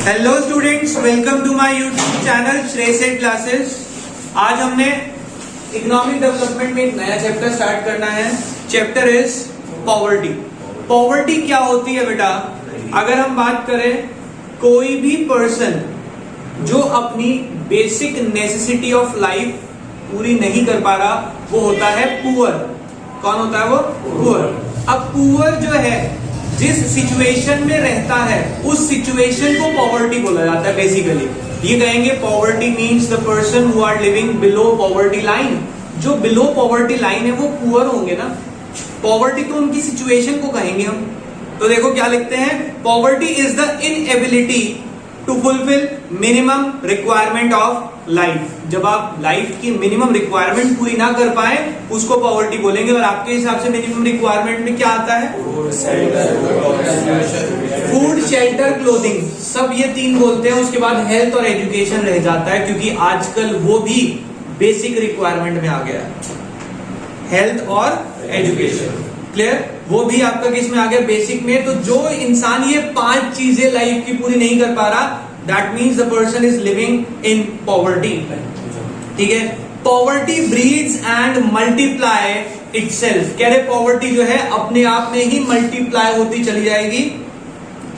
Hello students, welcome to my YouTube channel Shreyas classes. आज हमने economic development में एक नया चैप्टर स्टार्ट करना है। Chapter is poverty. पॉवर्टी क्या होती है बेटा? अगर हम बात करें, कोई भी पर्सन जो अपनी बेसिक नेसेसिटी ऑफ लाइफ पूरी नहीं कर पा रहा, वो होता है पुअर। कौन होता है वो? पुअर। अब पुअर जो है, जिस सिचुएशन में रहता है, उस सिचुएशन को पॉवर्टी बोला जाता है। बेसिकली ये कहेंगे poverty means the person who are living below poverty line. जो बिलो पॉवर्टी लाइन है वो पुअर होंगे ना। पॉवर्टी तो उनकी सिचुएशन को कहेंगे हम। तो देखो क्या लिखते हैं, poverty is the inability to fulfil minimum requirement of life. जब आप लाइफ की मिनिमम रिक्वायरमेंट पूरी ना कर पाए, उसको पॉवर्टी बोलेंगे। और आपके हिसाब से मिनिमम रिक्वायरमेंट में क्या आता है? फूड, शेल्टर, क्लोथिंग, सब ये तीन बोलते हैं। उसके बाद हेल्थ और एजुकेशन रह जाता है, क्योंकि आजकल वो भी बेसिक रिक्वायरमेंट में आ गया है। हेल्थ और एजुकेशन, क्लियर? वो भी आपका किस में आ गया? बेसिक में। तो जो इंसान ये पांच चीजें लाइफ की पूरी नहीं कर पा रहा, that means the person is living in poverty. ठीक है। Poverty breeds and multiply itself. कह रहे पॉवर्टी जो है अपने आप में ही मल्टीप्लाई होती चली जाएगी।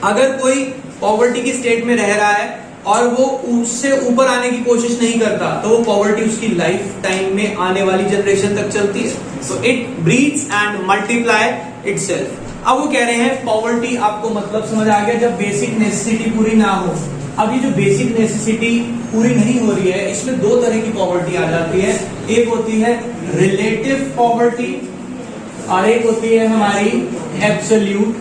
अगर कोई पॉवर्टी की स्टेट में रह रहा है और वो उससे ऊपर आने की कोशिश नहीं करता, तो वो पॉवर्टी उसकी लाइफ टाइम में आने वाली जनरेशन तक चलती है। So it breeds and multiply itself. अब वो कह रहे हैं पॉवर्टी, आपको मतलब समझ आ गया, जब बेसिक नेसेसिटी पूरी ना हो। अब ये जो बेसिक नेसेसिटी पूरी नहीं हो रही है, इसमें दो तरह की पॉवर्टी आ जाती है। एक होती है रिलेटिव पॉवर्टी और एक होती है हमारी एब्सोल्यूट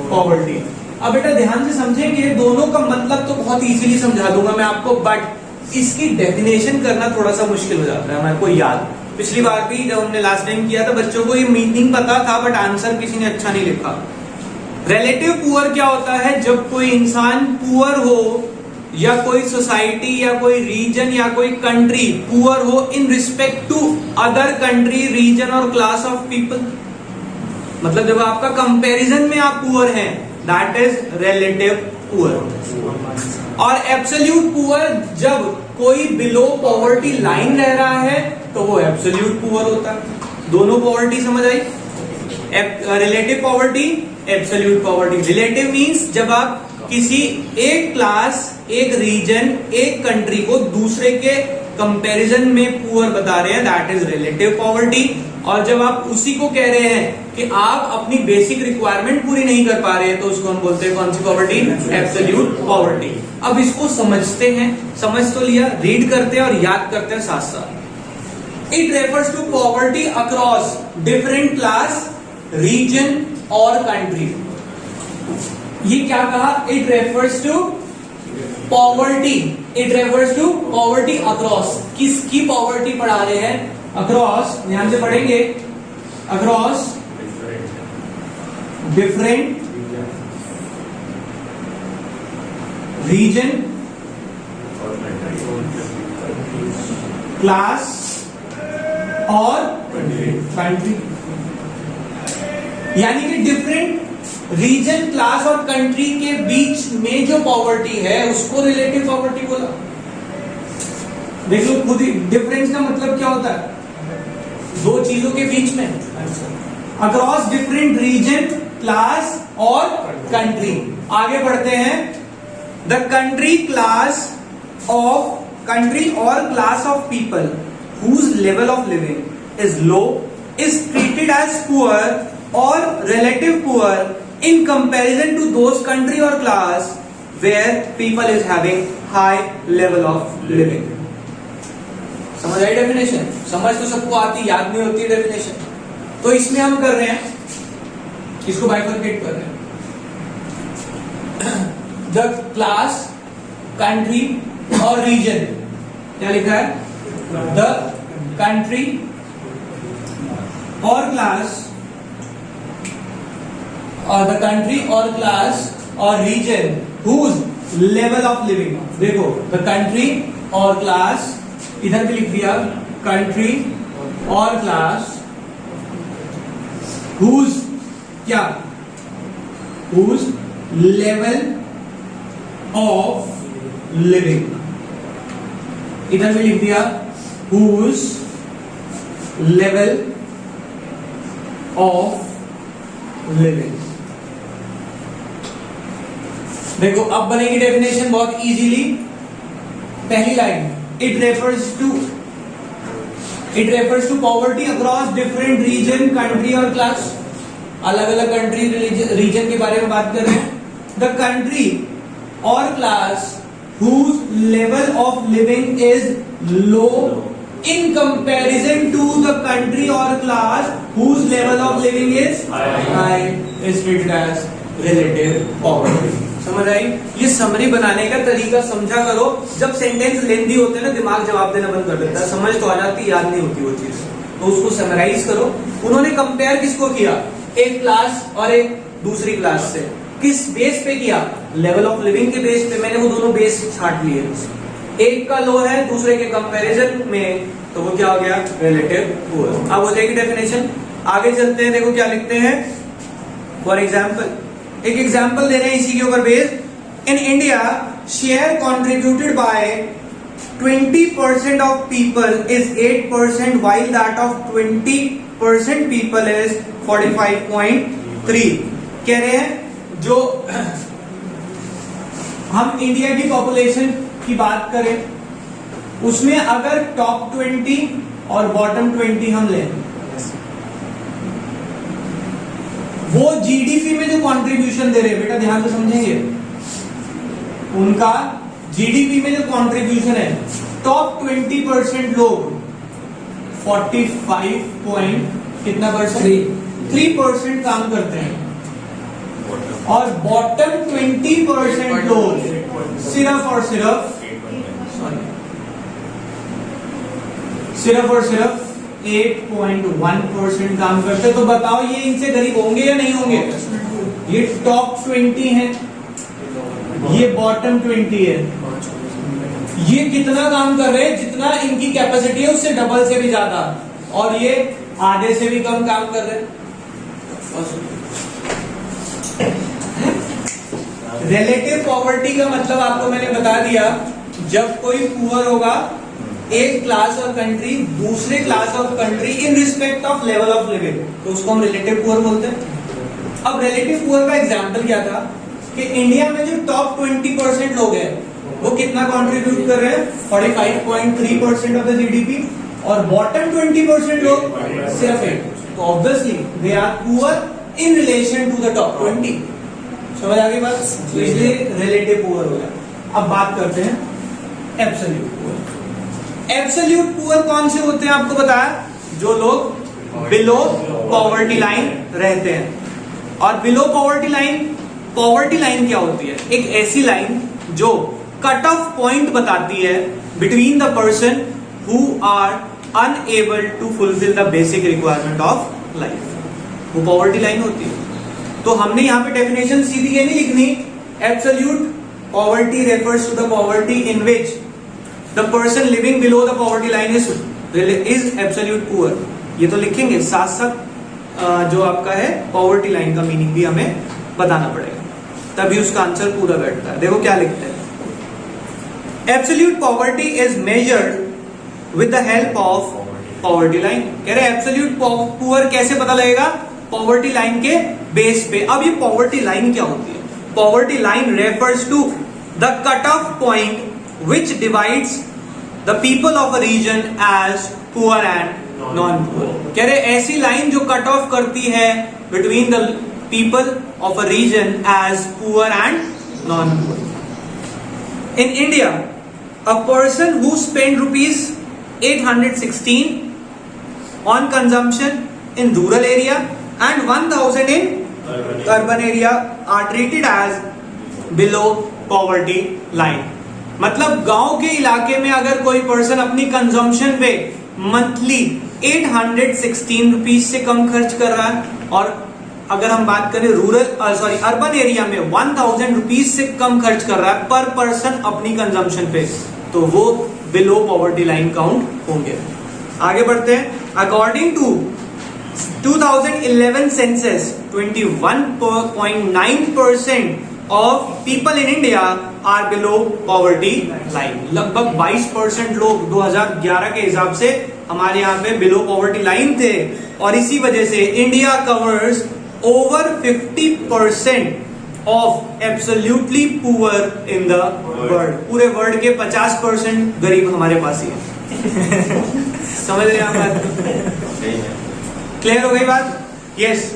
पॉवर्टी। अब बेटा ध्यान से समझेंगे, दोनों का मतलब तो बहुत इजीली समझा दूंगा मैं आपको, बट इसकी डेफिनेशन करना थोड़ा सा मुश्किल हो जाता है। हमारे को याद, पिछली बार भी जब हमने लास्ट टाइम किया था, बच्चों को ये मीनिंग पता था, बट आंसर किसी ने अच्छा नहीं लिखा। रिलेटिव पुअर क्या होता है? जब कोई इंसान पुअर हो, या कोई सोसाइटी या कोई रीजन या कोई कंट्री पुअर हो in respect to other country, region और क्लास ऑफ पीपल। मतलब जब आपका कंपैरिजन में आप पुअर हैं, दैट इज रिलेटिव पुअर। और एब्सोल्यूट पुअर, जब कोई बिलो पॉवर्टी लाइन रह रहा है, तो वो एब्सोल्यूट पुअर होता है। दोनों पॉवर्टी समझ आई? Relative poverty, absolute poverty. Relative means जब आप किसी एक क्लास, एक रीजन, एक कंट्री को दूसरे के कंपैरिजन में पुअर बता रहे हैं, दैट इज रिलेटिव पॉवर्टी। और जब आप उसी को कह रहे हैं कि आप अपनी बेसिक रिक्वायरमेंट पूरी नहीं कर पा रहे हैं, तो उसको हम बोलते हैं कौन सी पॉवर्टी? Absolute poverty. अब इसको समझते हैं, समझ तो लिया, रीड करते हैं और याद करते हैं साथ साथ। It refers to poverty across different class, region और कंट्री। ये क्या कहा? It refers to poverty, it refers to poverty across. किसकी पॉवर्टी पढ़ा रहे हैं? अक्रॉस, ध्यान से पढ़ेंगे, अक्रॉस डिफरेंट रीजन, क्लास और कंट्री। यानी कि डिफरेंट रीजन, क्लास और कंट्री के बीच में जो पॉवर्टी है, उसको रिलेटिव पॉवर्टी बोला। देख लो खुद ही, डिफरेंस का मतलब क्या होता है? दो चीजों के बीच में। अक्रॉस डिफरेंट रीजन, क्लास और कंट्री। आगे बढ़ते हैं। द कंट्री और class of people whose level of living is low is treated as poor और relative poor in comparison to those country or class where people is having high level of living। समझ आई definition? समझ तो सबको आती, याद नहीं होती definition. तो इसमें हम कर रहे हैं, इसको बाइफरकेट कर रहे हैं। द क्लास, कंट्री और रीजन, क्या लिखा है? द कंट्री और क्लास, और द कंट्री और क्लास और region whose level of living. देखो द कंट्री और क्लास, इधर भी लिख दिया कंट्री और क्लास हुज, क्या? हुज लेवल of लिविंग, इधर भी लिख दिया हुज लेवल ऑफ लिविंग। देखो अब बनेगी डेफिनेशन बहुत इजीली। पहली line, it refers to poverty across different region, country और क्लास। अलग अलग कंट्री रीजन के बारे में बात कर रहे हैं। द कंट्री और class whose level of living is low in comparison to the country or class whose level of living is high is treated as relative poverty। समझ आई? ये समरी बनाने का तरीका समझा करो। जब सेंटेंस लेंदी होते हैं ना, दिमाग जवाब देना बंद कर देता है, समझ तो आ जाती, याद नहीं होती वो चीज, तो उसको समराइज करो। उन्होंने कंपेयर किसको किया? एक क्लास और एक दूसरी क्लास से। किस बेस पे किया? लेवल ऑफ लिविंग के बेस पे। मैंने वो दोनों बेस छाट लिए। एक का लो है दूसरे के कंपैरिजन में, तो वो क्या हो गया? Relative poor. अब हो जाएगी डेफिनेशन। आगे चलते हैं, देखो क्या लिखते हैं। फॉर एग्जाम्पल, एक एग्जाम्पल दे रहे हैं इसी के ऊपर base. In India share contributed bye 20% of people is 8%, while that of 20% people is 45.3। कह रहे हैं जो हम इंडिया की पॉपुलेशन की बात करें, उसमें अगर टॉप 20 और बॉटम 20 हम लें, वो जीडीपी में जो कंट्रीब्यूशन दे रहे हैं, बेटा ध्यान से समझेंगे, उनका जीडीपी में जो कंट्रीब्यूशन है, टॉप 20% लोग 45 पॉइंट कितना परसेंट? 3% काम करते हैं, और बॉटम 20% लोग सिर्फ और सिर्फ 8.1% काम करते। तो बताओ ये इनसे गरीब होंगे या नहीं होंगे? ये टॉप 20 है, ये बॉटम 20 है। ये कितना काम कर रहे हैं? जितना इनकी कैपेसिटी है उससे डबल से भी ज्यादा, और ये आधे से भी कम काम कर रहे हैं। रिलेटिव पॉवर्टी का मतलब आपको मैंने बता दिया, जब कोई पुअर होगा एक क्लास और कंट्री दूसरे class of country in respect of level of living, तो उसको हम रिलेटिव पुअर बोलते हैं। अब रिलेटिव पुअर का एग्जांपल क्या था कि इंडिया में जो टॉप 20% लोग हैं वो कितना कंट्रीब्यूट कर रहे हैं? 45.3% ऑफ द जीडीपी, और बॉटम 20% लोग सिर्फ 8। तो obviously they are poor in relation to the top 20। समझ आ गई बात? तो इसलिए रिलेटिव पुअर हो गया। अब बात करते हैं एब्सोल्यूट पुअर। एब्सोल्यूट पुअर कौन से होते हैं आपको बताया? जो लोग बिलो पॉवर्टी लाइन रहते हैं। और बिलो पॉवर्टी लाइन क्या होती है? एक ऐसी लाइन जो कट ऑफ पॉइंट बताती है between the person who are unable to fulfil the basic requirement of life, वो पॉवर्टी लाइन होती है। तो हमने यहाँ पे डेफिनेशन सीधी ये नहीं लिखनी, absolute poverty refers to the poverty in which the person living below the poverty line is absolute poor. ये तो लिखेंगे, साथ साथ जो आपका है पॉवर्टी लाइन का मीनिंग भी हमें बताना पड़ेगा, तभी उसका आंसर पूरा बैठता है। देखो क्या लिखते हैं, absolute poverty is measured with the help of poverty line. कह रहे एब्सोल्यूट पुअर कैसे पता लगेगा? पॉवर्टी लाइन के बेस पे। अब ये पॉवर्टी लाइन क्या होती है? Poverty line refers to the cut off point which divides the people of a region as poor and non poor. कह रहे ऐसी लाइन जो कट ऑफ करती है between the people of a region as poor and non poor. In India a person who spend rupees 816 on consumption in rural area and 1000 in urban area are treated as below poverty line। मतलब गांव के इलाके में अगर कोई person अपनी consumption पे monthly 816 rupees से कम खर्च कर रहा है, और अगर हम बात करें अर्बन एरिया में 1000 रुपीज से कम खर्च कर रहा है पर पर्सन अपनी कंजम्पशन पे, तो वो बिलो पॉवर्टी लाइन काउंट होंगे। आगे बढ़ते हैं। According to 2011 census 21.9% of people in India are below poverty line. लगभग 22% लोग 2011 के हिसाब से हमारे यहाँ पे बिलो पॉवर्टी लाइन थे, और इसी वजह से India covers over 50% of absolutely poor in the world. पूरे वर्ल्ड के 50% गरीब हमारे पास ही है। समझ रहे हैं आप बात? क्लियर हो गई बात? यस।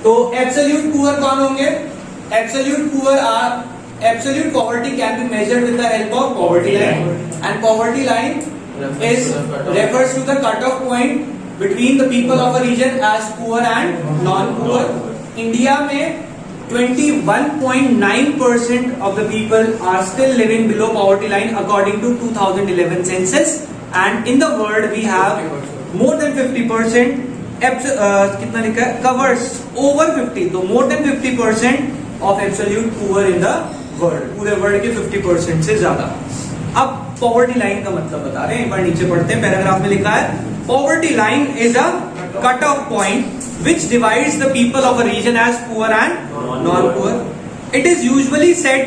तो एब्सोल्यूट पुअर कौन होंगे? Absolute poor are absolute poverty can be measured with the help of poverty line, and poverty line is refers to the cut-off point between the people of a region as poor and non-poor. India में 21.9% of the people are still living below poverty line according to 2011 census, and in the world we have more than 50%. कितना लिखा है? Covers over 50, तो more than 50% of absolute poor in the world. पूरे world के 50% से ज्यादा। अब poverty line का मतलब बता रहे हैं, एक बार नीचे पढ़ते हैं। पैराग्राफ में लिखा है poverty line is a cut off point which divides the people of a region as poor and non poor. It is usually set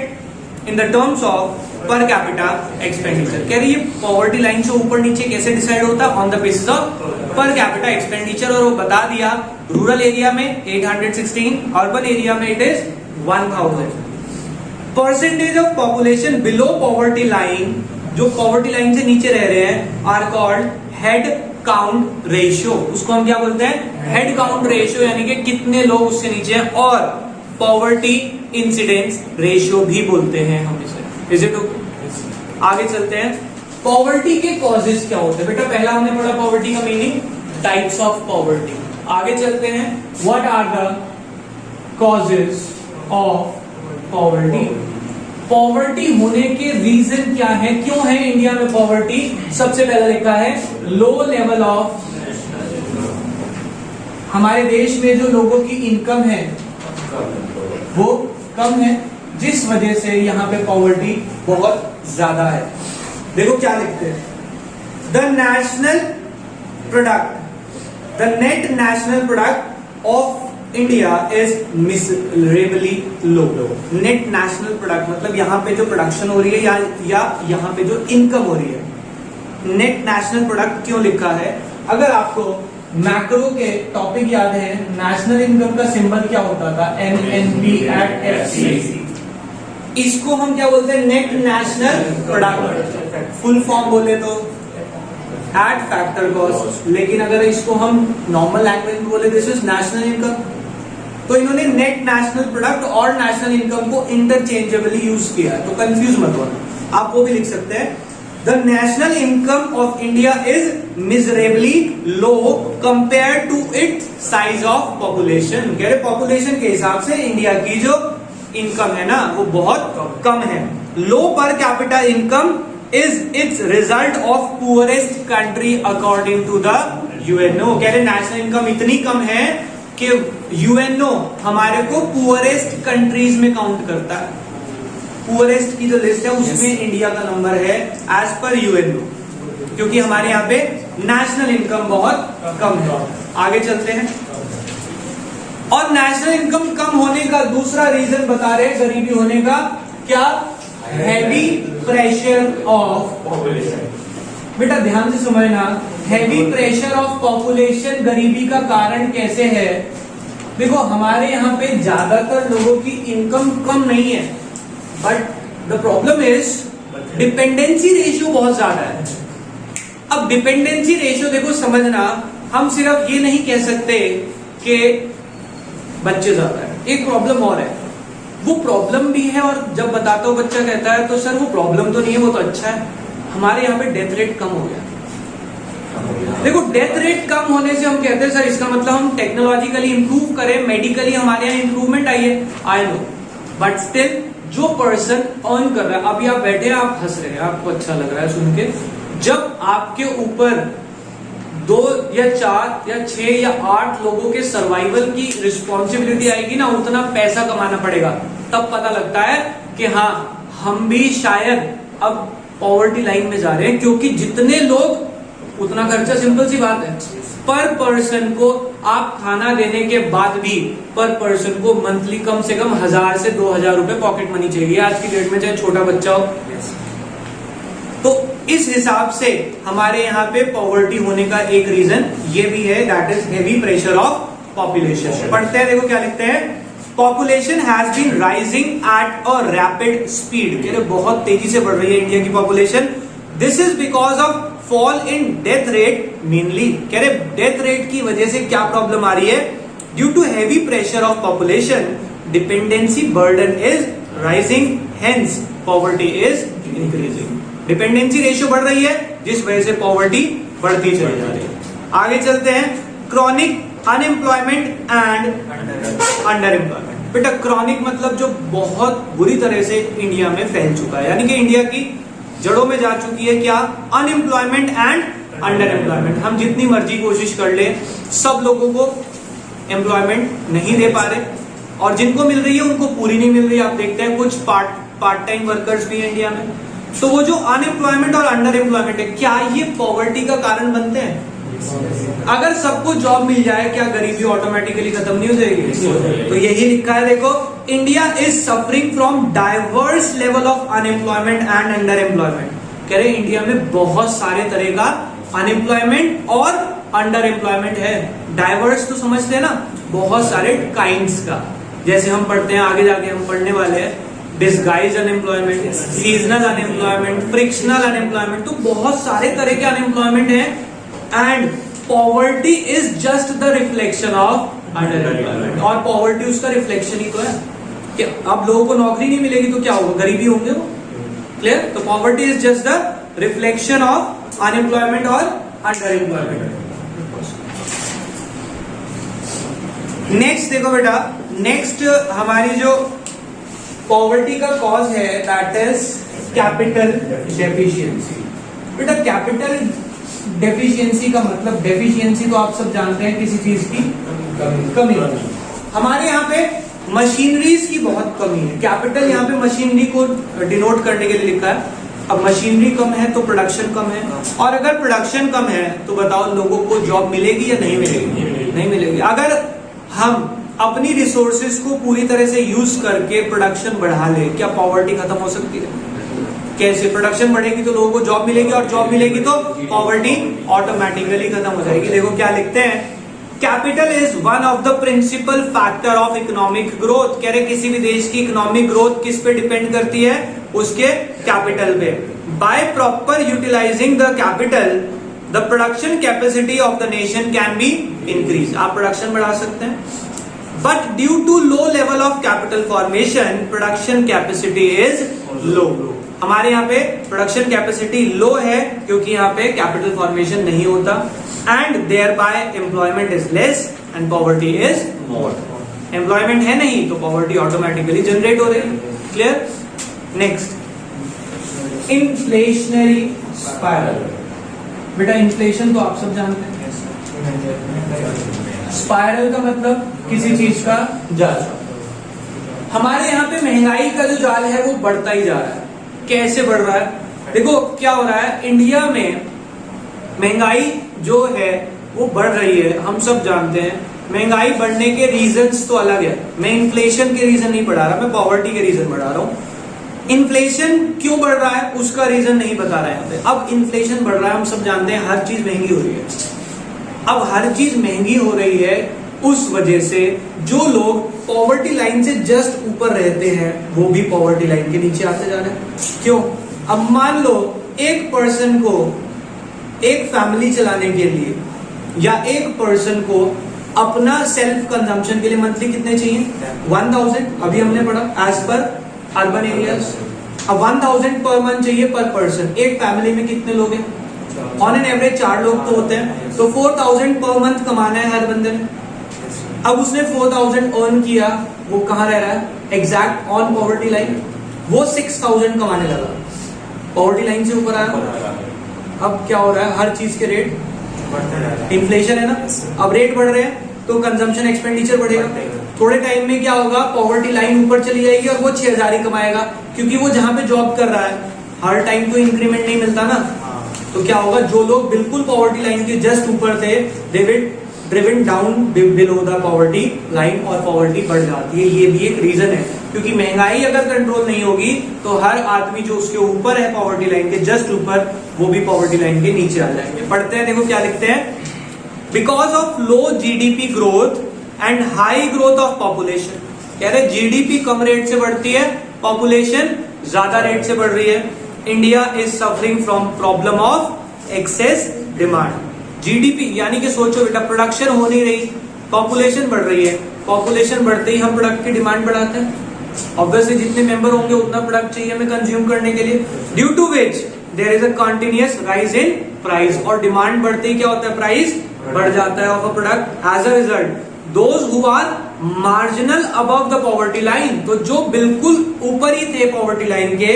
in the terms of per capita expenditure. कह रही है poverty line से ऊपर नीचे कैसे decide होता है? On the basis of per capita expenditure. और वो बता दिया, रूरल एरिया में 816, अर्बन एरिया में it is 1000। Percentage of population below poverty line, जो पॉवर्टी लाइन से नीचे रह रहे हैं, are called head count ratio. उसको हम क्या बोलते हैं? हेड काउंट रेशियो, यानी कि कितने लोग उससे नीचे हैं। और पॉवर्टी इंसिडेंस रेशियो भी बोलते हैं हम इसे। Is it okay? आगे चलते हैं। पॉवर्टी के कॉजेस क्या होते हैं? बेटा पहला हमने पढ़ा पॉवर्टी का मीनिंग, टाइप्स ऑफ पॉवर्टी। आगे चलते हैं, what are the causes of poverty. Poverty होने के रीजन क्या है? क्यों है इंडिया में पॉवर्टी? सबसे पहला लिखा है लो लेवल ऑफ, हमारे देश में जो लोगों की इनकम है वो कम है, जिस वजह से यहाँ पे पॉवर्टी बहुत ज्यादा है। देखो क्या लिखते हैं, the national product, the net national product of India is miserably low. Net national product मतलब यहाँ पे जो प्रोडक्शन हो रही है या यहाँ पे जो इनकम हो रही है। नेट नेशनल प्रोडक्ट क्यों लिखा है? अगर आपको मैक्रो के टॉपिक याद है, नेशनल इनकम का सिंबल क्या होता था? NNP at FC। इसको हम क्या बोलते हैं? Net national product. Full form बोले तो एट फैक्टर कॉस्ट, लेकिन अगर इसको हम नॉर्मल लैंग्वेज में बोले दिस इज नेशनल इनकम। तो इन्होंने नेट नेशनल प्रोडक्ट और नेशनल इनकम को इंटरचेंजेबली यूज किया है, तो कंफ्यूज मत होना। आप वो भी लिख सकते हैं, the national income of India is miserably low compare to its size of population. कह रहे पॉपुलेशन के हिसाब से इंडिया की जो इनकम है ना वो बहुत कम है। Low per capita income is its result of poorest country according to the UNO. कह रहे नेशनल इनकम इतनी कम है कि यूएनओ हमारे को पुअरेस्ट कंट्रीज में काउंट करता है। पुअरेस्ट की जो लिस्ट है उसमें इंडिया का नंबर है एज पर यूएनओ, क्योंकि हमारे यहाँ पे नेशनल इनकम बहुत कम है। आगे चलते हैं, और नेशनल इनकम कम होने का दूसरा रीजन बता रहे हैं गरीबी होने का, क्या? Heavy pressure of population. बेटा ध्यान से समझना, हैवी प्रेशर ऑफ पॉपुलेशन गरीबी का कारण कैसे है? देखो हमारे यहाँ पे ज्यादातर लोगों की इनकम कम नहीं है, but the problem is dependency ratio बहुत ज्यादा है। अब डिपेंडेंसी रेशियो देखो समझना, हम सिर्फ ये नहीं कह सकते कि बच्चे ज्यादा है, एक प्रॉब्लम और है, वो प्रॉब्लम भी है। और जब बताता हूं बच्चा कहता है तो सर वो प्रॉब्लम तो नहीं है, वो तो अच्छा है, हमारे यहाँ पे डेथ रेट कम हो गया। देखो डेथ रेट कम होने से हम कहते हैं सर इसका मतलब हम टेक्नोलॉजिकली इंप्रूव करें, मेडिकली हमारे यहाँ इंप्रूवमेंट आई है। आई नो, बट स्टिल जो पर्सन अर्न कर रहा है, अभी आप बैठे हैं आप हंस रहे हैं, आपको अच्छा लग रहा है सुन के, जब आपके ऊपर 2 या 4 या 6 या 8 लोगों के सर्वाइवल की रिस्पॉन्सिबिलिटी आएगी ना, उतना पैसा कमाना पड़ेगा, तब पता लगता है कि हाँ हम भी शायद अब पॉवर्टी लाइन में जा रहे हैं, क्योंकि जितने लोग उतना खर्चा। सिंपल सी बात है, पर पर्सन को आप खाना देने के बाद भी पर पर्सन को मंथली कम से कम 1000 से 2000 रुपए पॉकेट मनी चाहिए आज की डेट में, चाहे छोटा बच्चा हो। तो इस हिसाब से हमारे यहाँ पे पॉवर्टी होने का एक रीजन ये भी है, that is heavy pressure of population. पढ़ते हैं, देखो क्या लिखते हैं, population has been rising at a rapid speed, कह रहे बहुत तेजी से बढ़ रही है इंडिया की population. This is because of fall in death rate mainly, कह रहे डेथ रेट की वजह से क्या प्रॉब्लम आ रही है, due to heavy pressure of population dependency burden is rising, hence poverty is increasing. Dependency ratio बढ़ रही है जिस वजह से पॉवर्टी बढ़ती चली जा रही है। आगे चलते हैं, chronic unemployment and under employment. बेटा क्रॉनिक मतलब जो बहुत बुरी तरह से इंडिया में फैल चुका है, यानी कि इंडिया की जड़ों में जा चुकी है क्या, अनएम्प्लॉयमेंट एंड अंडर एम्प्लॉयमेंट। हम जितनी मर्जी कोशिश कर ले, सब लोगों को एम्प्लॉयमेंट नहीं दे पा रहे, और जिनको मिल रही है उनको पूरी नहीं मिल रही। आप देखते हैं कुछ पार्ट टाइम वर्कर्स भी है इंडिया में। तो वो जो अनएम्प्लॉयमेंट और अंडर एम्प्लॉयमेंट है, क्या ये पॉवर्टी का कारण बनते हैं? अगर सबको जॉब मिल जाए क्या गरीबी ऑटोमेटिकली खत्म नहीं हो जाएगी? तो यही लिखा है, देखो, India is suffering from diverse level of unemployment and under employment. कह रहे इंडिया में बहुत सारे तरह का अनएम्प्लॉयमेंट और अंडर एम्प्लॉयमेंट है। डाइवर्स तो समझते हैं ना, बहुत सारे काइंड्स का, जैसे हम पढ़ते हैं आगे जाके हम पढ़ने वाले हैं, disguise unemployment, seasonal unemployment, frictional unemployment. तो बहुत सारे तरह के अनएम्प्लॉयमेंट है, and poverty is just the reflection of under employment. और पॉवर्टी उसका रिफ्लेक्शन ही तो है कि अब लोगों को नौकरी नहीं मिलेगी तो क्या होगा, गरीबी होंगे वो। क्लियर? तो poverty is just the reflection of unemployment और अंडर एम्प्लॉयमेंट। नेक्स्ट देखो बेटा, नेक्स्ट हमारी जो पॉवर्टी का कॉज है दैट इज कैपिटल डेफिशिएंसी। बेटा कैपिटल डेफिशिएंसी का मतलब, डेफिशिएंसी तो आप सब जानते हैं किसी चीज की कमी। हमारे यहाँ पे मशीनरीज की बहुत कमी है। कैपिटल यहाँ पे मशीनरी को डिनोट करने के लिए लिखा है। अब मशीनरी कम है तो प्रोडक्शन कम है, और अगर प्रोडक्शन कम है तो बताओ लोगों को जॉब मिलेगी या नहीं मिलेगी? नहीं मिलेगी। अगर हम अपनी रिसोर्सेज को पूरी तरह से यूज करके प्रोडक्शन बढ़ा ले, क्या पॉवर्टी खत्म हो सकती है? कैसे? प्रोडक्शन बढ़ेगी तो लोगों को जॉब मिलेगी, और जॉब मिलेगी तो पॉवर्टी ऑटोमेटिकली खत्म हो जाएगी। देखो क्या लिखते हैं, capital is one of the principal factor of economic growth. कह रहे किसी भी देश की इकोनॉमिक ग्रोथ किस पे डिपेंड करती है? उसके कैपिटल पे। By proper utilizing the capital the production capacity of the nation can be increase. आप प्रोडक्शन बढ़ा सकते हैं, but due to low level of capital formation production capacity is low. हमारे यहाँ पे प्रोडक्शन कैपेसिटी लो है क्योंकि यहाँ पे कैपिटल फॉर्मेशन नहीं होता, and thereby employment is less and poverty is more. Employment है नहीं तो पॉवर्टी ऑटोमेटिकली जनरेट हो रही है। क्लियर? Next, inflationary spiral. बेटा इन्फ्लेशन तो आप सब जानते हैं, स्पाइरल का मतलब किसी चीज का जाल। हमारे यहाँ पे महंगाई का जो जाल है वो बढ़ता ही जा रहा है। कैसे बढ़ रहा है? देखो क्या हो रहा है, इंडिया में महंगाई जो है वो बढ़ रही है, हम सब जानते हैं। महंगाई बढ़ने के रीजंस तो अलग है, मैं इन्फ्लेशन के रीजन नहीं बढ़ा रहा, मैं पॉवर्टी के रीजन बढ़ा रहा हूँ। इन्फ्लेशन क्यों बढ़ रहा है उसका रीजन नहीं बता रहा है यहाँ पे। अब इन्फ्लेशन बढ़ रहा है, हम सब जानते हैं, हर चीज महंगी हो रही है। अब हर चीज महंगी हो रही है, उस वजह से जो लोग पॉवर्टी लाइन से जस्ट ऊपर रहते हैं वो भी पॉवर्टी लाइन के नीचे आते जा रहे हैं। क्यों? अब मान लो एक पर्सन को, एक फैमिली चलाने के लिए या एक पर्सन को अपना सेल्फ कंजम्पशन के लिए मंथली कितने चाहिए? 1000। अभी हमने पढ़ा एज पर अर्बन एरियाज। अब 1000 पर मंथ चाहिए पर पर्सन। एक फैमिली में कितने लोग हैं? ऑन एन एवरेज 4 लोग तो होते हैं, तो 4000 पर मंथ कमाना है हर बंदे ने। अब उसने 4000 अर्न किया, वो कहाँ रह रहा है? Exact on poverty line. वो 6000 कमाने लगा, पॉवर्टी लाइन से ऊपर आया। अब क्या हो रहा है? हर चीज के रेट बढ़ते जा रहे हैं, इन्फ्लेशन है ना। अब रेट बढ़ रहे हैं तो कंजम्पशन एक्सपेंडिचर बढ़ेगा। थोड़े टाइम में क्या होगा? पॉवर्टी लाइन ऊपर चली जाएगी और वो 6000 ही कमाएगा, क्योंकि वो जहां पे जॉब कर रहा है हर टाइम तो इंक्रीमेंट नहीं मिलता ना। तो क्या होगा, जो लोग बिल्कुल पॉवर्टी लाइन के जस्ट ऊपर थे, they will driven down below the poverty line, और पॉवर्टी बढ़ जाती है। ये भी एक रीजन है, क्योंकि महंगाई अगर कंट्रोल नहीं होगी तो हर आदमी जो उसके ऊपर है पॉवर्टी लाइन के जस्ट ऊपर, वो भी पॉवर्टी लाइन के नीचे आ जाएंगे। पढ़ते हैं, देखो क्या लिखते हैं, because of low GDP growth and high growth of population. कह रहे जीडीपी कम रेट से बढ़ती है, पॉपुलेशन ज्यादा रेट से बढ़ रही है। India is suffering from problem of excess demand. GDP यानी कि सोचो बेटा, प्रोडक्शन हो नहीं रही, पॉपुलेशन बढ़ रही है, पॉपुलेशन बढ़ते ही हम प्रोडक्ट की डिमांड बढ़ाते हैं। ऑब्वियसली जितने मेंबर होंगे उतना प्रोडक्ट चाहिए हमें कंज्यूम करने के लिए, due to which there is a continuous rise in price. और डिमांड बढ़ते ही क्या होता है, प्राइस बढ़ जाता है of a product. As a result those who are marginal above the poverty line, तो जो बिल्कुल ऊपर ही थे पॉवर्टी लाइन के,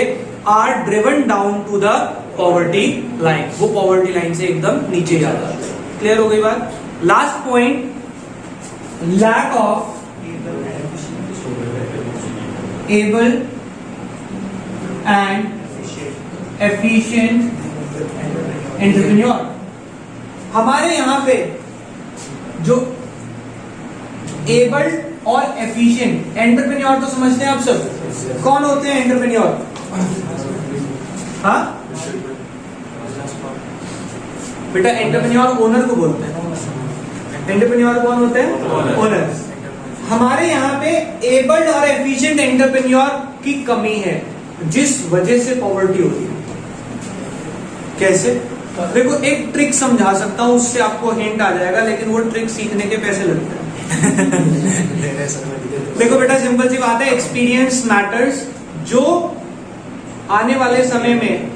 are driven down to the poverty line, वो पॉवर्टी लाइन से एकदम नीचे जा जाते हैं। क्लियर हो गई बात। Last point, lack of able and efficient entrepreneur. हमारे यहां पे जो एबल्ड और एफिशिएंट एंटरप्रेन्योर तो समझते हैं आप सब, कौन होते हैं एंटरप्रेन्योर? हाँ बेटा, एंटरप्रेन्योर ओनर को बोलते हैं। एंटरप्रेन्योर कौन होते हैं? ओनर। हमारे यहाँ पे एबल्ड और एफिशिएंट एंटरप्रेन्योर की कमी है, जिस वजह से पॉवर्टी होती है। कैसे? देखो एक ट्रिक समझा सकता हूं, उससे आपको हिंट आ जाएगा, लेकिन वो ट्रिक सीखने के पैसे लगते हैं। देखो बेटा, सिंपल सी बात है, एक्सपीरियंस मैटर्स। जो आने वाले समय में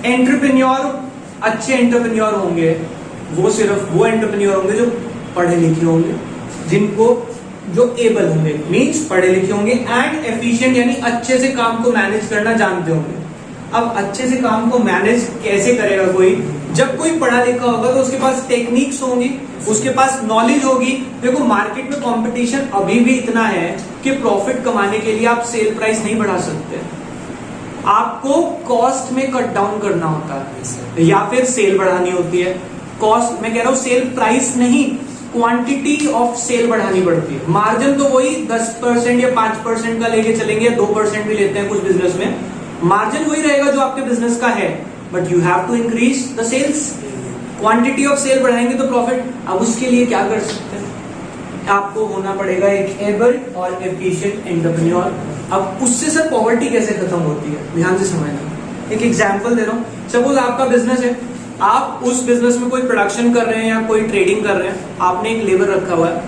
एंटरप्रेन्योर, अच्छे एंटरप्रेन्योर होंगे, वो सिर्फ वो एंटरप्रेन्योर होंगे जो पढ़े लिखे होंगे, जिनको जो एबल होंगे, मींस पढ़े लिखे होंगे, एंड एफिशिएंट यानी अच्छे से काम को मैनेज करना जानते होंगे। अब अच्छे से काम को मैनेज कैसे करेगा कोई? जब कोई पढ़ा लिखा होगा तो उसके पास टेक्निक्स होंगी, उसके पास नॉलेज होगी। देखो मार्केट में कंपटीशन अभी भी इतना है कि प्रॉफिट कमाने के लिए आप सेल प्राइस नहीं बढ़ा सकते, आपको कॉस्ट में कट डाउन करना होता है या फिर सेल बढ़ानी होती है। कॉस्ट, मैं कह रहा हूं सेल प्राइस नहीं, क्वांटिटी ऑफ सेल बढ़ानी पड़ती है। मार्जिन तो वही 10% या 5% का लेके चलेंगे, या 2% भी लेते हैं कुछ बिजनेस में, मार्जिन वही रहेगा जो आपके बिजनेस का है, but you have to increase the sales. Quantity of sale बढ़ाएंगे तो प्रॉफिट। अब उसके लिए क्या कर सकते हैं? आपको होना पड़ेगा एक एबल और एफिशिएंट एंटरप्रेन्योर। अब उससे सर पॉवर्टी कैसे खत्म होती है, ध्यान से समझना। एक एग्जांपल दे रहा हूं, सपोज आपका बिजनेस है, आप उस बिजनेस में कोई प्रोडक्शन कर रहे हैं या कोई ट्रेडिंग कर रहे हैं, आपने एक लेबर रखा हुआ है,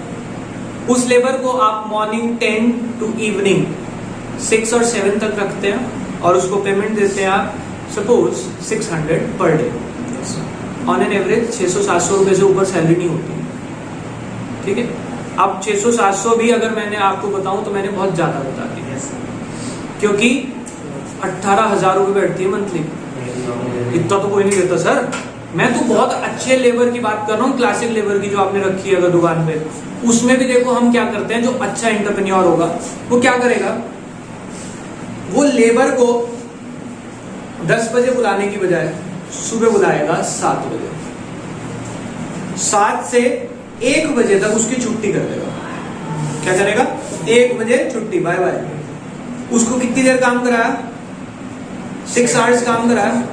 उस लेबर को आप मॉर्निंग 10 टू इवनिंग 6 और 7 तक रखते हैं और उसको पेमेंट देते हैं आप suppose 600 per day. On an average 600-700 रुपए से ऊपर सैलरी नहीं होती, ठीक है। अब 600-700 भी अगर मैंने आपको बताऊं तो मैंने बहुत ज्यादा बता दी, क्योंकि 18,000 रुपए बैठती है मंथली। इतना तो कोई नहीं देता सर। मैं तो बहुत अच्छे लेबर की बात कर रहा हूँ, क्लासिक लेबर की जो आपने रखी है अगर दुकान पे, उसमें भी देखो हम क्या करते हैं, जो अच्छा एंटरप्रेन्योर होगा वो क्या करेगा, वो लेबर को 10 बजे बुलाने की बजाय सुबह बुलाएगा 7 बजे, 7 से 1 बजे तक उसकी छुट्टी कर देगा। क्या करेगा? 1 बजे छुट्टी, बाय बाय। उसको कितनी देर काम कराया? 6 आवर्स काम कराया।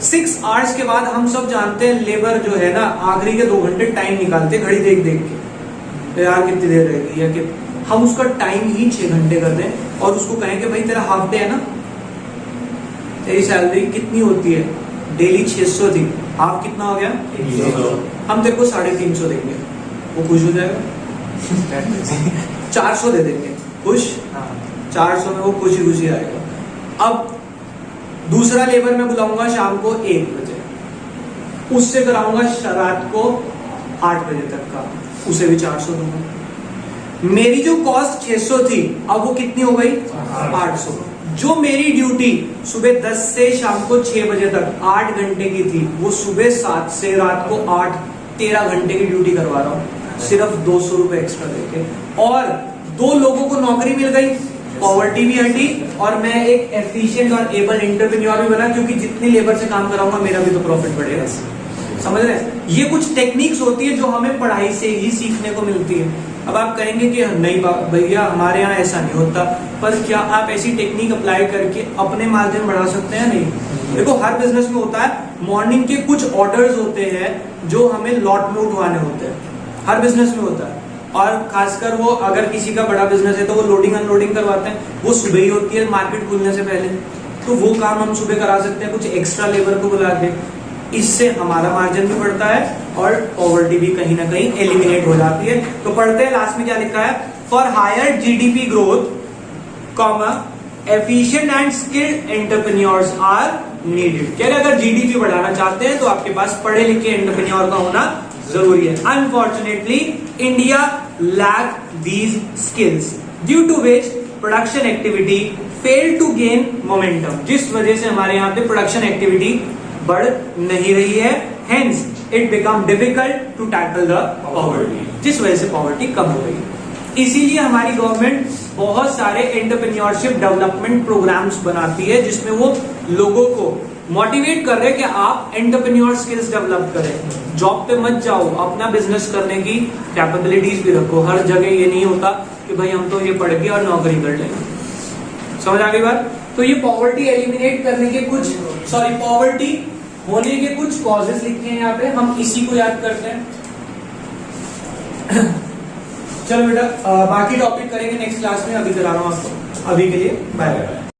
6 आवर्स के बाद हम सब जानते हैं लेबर जो है ना, आखिरी के 2 घंटे टाइम निकालते घड़ी देख देख के, यार कितनी देर रहेगी, या कि हम उसका टाइम ही 6 घंटे कर दें और उसको कहें कि भाई तेरा हाफ डे है ना, तेरी सैलरी कितनी होती है, डेली 600 थी, हाफ कितना हो गया, हम तेरे को 350 देंगे, वो खुश हो जाएगा। 400 दे देंगे, खुश, 400 में वो खुशी खुशी आएगा। अब दूसरा लेबर मैं बुलाऊंगा शाम को 1 बजे, उससे कराऊंगा रात को 8 बजे तक का, उसे भी 400 दूंगा। मेरी जो कॉस्ट 600 थी, अब वो कितनी हो गई, 800। जो मेरी ड्यूटी सुबह 10 से शाम को 6 बजे तक 8 घंटे की थी, वो सुबह 7 से रात को 8, 13 घंटे की ड्यूटी करवा रहा हूँ, सिर्फ 200 रुपए एक्स्ट्रा देके। और 2 लोगों को नौकरी मिल गई, पॉवर्टी भी हटी और मैं एक एफिशिएंट और एबल एंटरप्रेन्योर भी बना, क्योंकि जितनी लेबर से काम कराऊंगा मेरा भी तो प्रॉफिट बढ़ेगा। समझ रहे हैं? ये कुछ टेक्निक्स होती है जो हमें पढ़ाई से ही सीखने को मिलती है। अब आप कहेंगे कि नहीं भैया हमारे यहाँ ऐसा नहीं होता, पर क्या आप ऐसी टेक्निक अप्लाई करके अपने मार्जिन बढ़ा सकते हैं? नहीं। देखो हर बिजनेस में होता है, मॉर्निंग के कुछ ऑर्डर्स होते हैं जो हमें लॉट में उठवाने होते हैं, हर बिजनेस में होता है। और खासकर वो अगर किसी का बड़ा बिजनेस है तो वो लोडिंग अनलोडिंग करवाते हैं, वो सुबह ही होती है मार्केट खुलने से पहले, तो वो काम हम सुबह करा सकते हैं कुछ एक्स्ट्रा लेबर को बुला के। इससे हमारा मार्जिन भी बढ़ता है और पॉवर्टी भी कहीं ना कहीं एलिमिनेट हो जाती है। तो पढ़ते हैं लास्ट में क्या लिखा है, for higher GDP growth comma efficient and skilled entrepreneurs are needed. कह रहे अगर जीडीपी बढ़ाना चाहते हैं तो आपके पास पढ़े लिखे एंटरप्रेन्योर का होना जरूरी है। Unfortunately India lack these skills due to which production activity fail to gain momentum, जिस वजह से हमारे यहाँ पे प्रोडक्शन एक्टिविटी बढ़ नहीं रही है। Hence it become difficult to tackle the poverty, जिस वजह से पॉवर्टी कम हो रही है। इसीलिए हमारी गवर्नमेंट बहुत सारे एंटरप्रेन्योरशिप डेवलपमेंट प्रोग्राम्स बनाती है जिसमें वो लोगों को मोटिवेट कर रहे हैं कि आप एंटरप्रेन्योर स्किल्स डेवलप करें, जॉब पे मत जाओ, अपना बिजनेस करने की कैपेबिलिटीज भी रखो। हर जगह ये नहीं होता कि भाई हम तो ये पढ़ के और नौकरी कर लेंगे। समझ आ गई बात? तो ये पॉवर्टी एलिमिनेट करने के कुछ पॉवर्टी होने के कुछ कॉजेस लिखे हैं यहाँ पे, हम इसी को याद करते हैं। चलो बेटा बाकी टॉपिक करेंगे नेक्स्ट क्लास में, अभी करा रहा हूँ आपको। अभी के लिए बाय बाय।